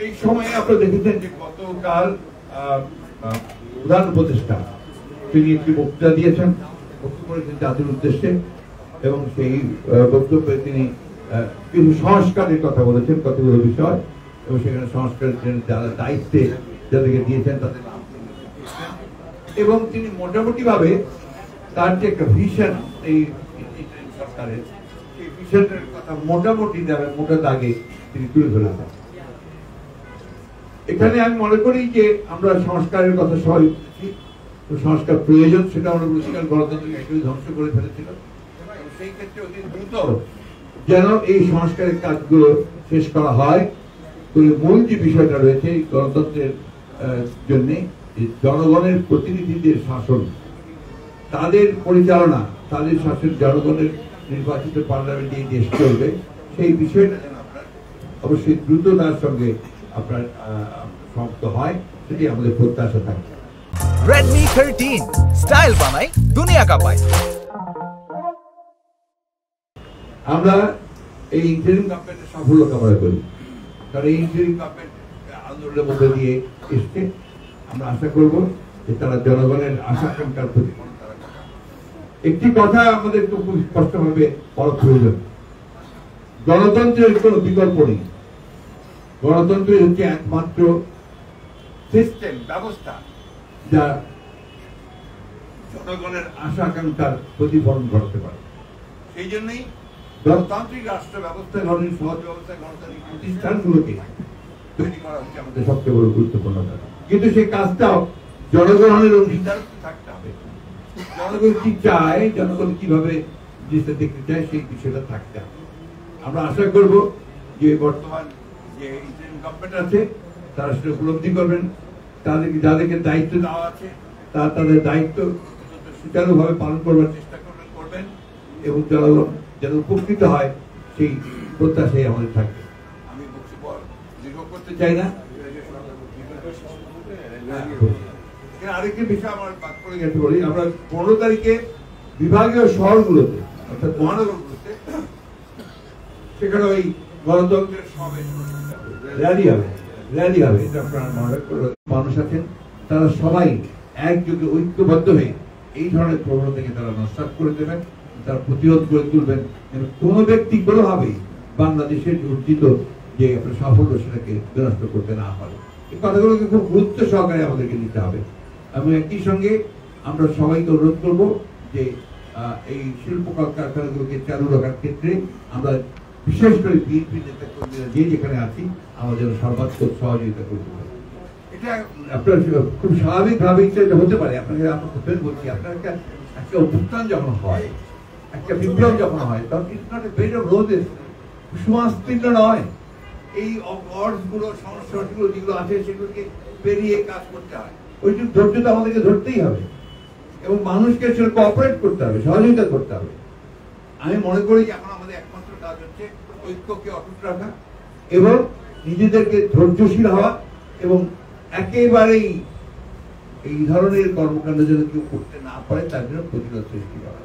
এই সময়ে আপনারা দেখেছেন যে গতকাল প্রধান উপদেষ্টা তিনি একটি বক্তৃতা দিয়েছেন, বক্তব্য করেছেন জাতির উদ্দেশ্যে, এবং সেই বক্তব্যে তিনি কিছু সংস্কারের কথা বলেছেন, কতগুলো বিষয়, এবং সেখানে সংস্কারের জন্য যারা দায়িত্বে যাদেরকে দিয়েছেন তাদের নাম, এবং তিনি মোটামুটি ভাবে তার যে একটা ভিশন এই সরকারের, সেই ভিশনের কথা মোটামুটি যাবে মোটা দাগে তিনি তুলে ধরেছেন। এখানে আমি মনে করি যে আমরা সংস্কারের কথা সবাই বলেছি, সংস্কার প্রয়োজন, সেটা আমরা বলেছি, কারণ গণতন্ত্রকে একেবারে ধ্বংস করে ফেলেছিল। সেই ক্ষেত্রে অতি দ্রুত যেন এই সংস্কারের কাজগুলো শেষ করা হয়। মূল যে বিষয়টা রয়েছে গণতন্ত্রের জন্য জনগণের প্রতিনিধিদের শাসন, তাদের পরিচালনা, তাদের শাসন, জনগণের নির্বাচিত পার্লামেন্টে এই দেশ চলবে, সেই বিষয়টা যেন আপনার অবশ্যই দ্রুততার সঙ্গে আপনার সমাপ্ত হয়, সেটি আমাদের প্রত্যাশা থাকে। Redmi 13 স্টাইল বানাই দুনিয়া কাঁপায়। আমরা এই ইন্টারিম গভর্নমেন্টের সাফল্য কামনা করি, কারণ এই ইন্টারিম গভর্নমেন্ট আন্দোলনের মধ্যে দিয়ে এসছে। আমরা আশা করব যে তারা জনগণের আশা আকাঙ্ক্ষার প্রতি একটি কথা আমাদের খুব স্পষ্টভাবে বলা প্রয়োজন, গণতন্ত্রের কোনো বিকল্প নেই। গণতন্ত্র হচ্ছে একমাত্র সিস্টেম, ব্যবস্থা যা জনগণের আশা আকাঙ্ক্ষার প্রতিফলন ঘটাতে পারে। সেই জন্যই গণতান্ত্রিক রাষ্ট্র ব্যবস্থা, ধরনের সহজ ব্যবস্থা, গণতান্ত্রিক প্রতিষ্ঠানগুলোকে তৈরি করা হচ্ছে আমাদের সবচেয়ে বড় গুরুত্বপূর্ণ কাজ। কিন্তু সেই কাজটাও জনগণের অংশীদার থাকতে হবে। জনগণ কি চায়, জনগণ কিভাবে জিনিসটা দেখতে চায়, সেই বিষয়টা থাকতে হবে। আমরা আশা করব যে বর্তমান যে গভর্নমেন্ট আছে তারা সেটা উপলব্ধি করবেন, তাদেরকে যাদেরকে দায়িত্ব দেওয়া আছে তারা তাদের দায়িত্ব সুচারুভাবে পালন করবার চেষ্টা করবেন, এবং জনগণ যেন উপকৃত হয় সেই প্রত্যাশাই আমাদের থাকবে। আমি বক্তব্য দীর্ঘ করতে চাই না। আরেকটি বিষয় আমার বাদ পড়ে গেছে বলি, আমরা 15 তারিখে বিভাগীয় শহরগুলোতে অর্থাৎ মহানগরগুলোতে সেখানে ওই গণতন্ত্রের সমাবেশ র্যালি হবে। আপনারা মানুষ আছেন, তারা সবাই একযোগে ঐক্যবদ্ধ হয়ে এই ধরনের প্রবণতাকে তারা নস্যাৎ করে দেবেন, তারা প্রতিরোধ করে তুলবেন, এবং কোন ব্যক্তি কোনোভাবেই বাংলাদেশের অর্জিত যে আপনার সাফল্য সেটাকে বিনষ্ট করতে না পারে। এই কথাগুলোকে খুব গুরুত্ব সহকারে আমাদেরকে নিতে হবে। এবং একই সঙ্গে আমরা সবাইকে অনুরোধ করবো যে এই শিল্প কারখানাগুলোকে চালু রাখার ক্ষেত্রে আমরা বিশেষ করে বিএনপি নেতা কর্মীরা যে যেখানে আছি আমাদের সর্বাত্মক সহযোগিতা করতে হবে। এটা আপনার খুব স্বাভাবিকভাবে এটা হতে পারে। আপনাকে আমরা বলছি, আপনার একটা অভ্যুত্থান যখন হয়, একটা বিপ্লব যখন হয়, তখন it's not a bed of roses, সুমাস্তীর্ণ নয়। এই অর্ডসগুলো, সংস্করণগুলো যেগুলো আছে সেগুলোকে পেরিয়ে কাজ করতে হয়। ওই জন্য ধৈর্যটা আমাদেরকে ধরতেই হবে, এবং মানুষকে সেটা কোঅপারেট করতে হবে, সহযোগিতা করতে হবে। আমি মনে করি যে এখন আমাদের একমাত্র কাজ হচ্ছে ঐক্যকে অটুট রাখা, এবং নিজেদেরকে ধৈর্যশীল হওয়া, এবং একেবারেই এই ধরনের কর্মকাণ্ড যেন কেউ করতে না পারে তার জন্য প্রতিরোধ সৃষ্টি করা।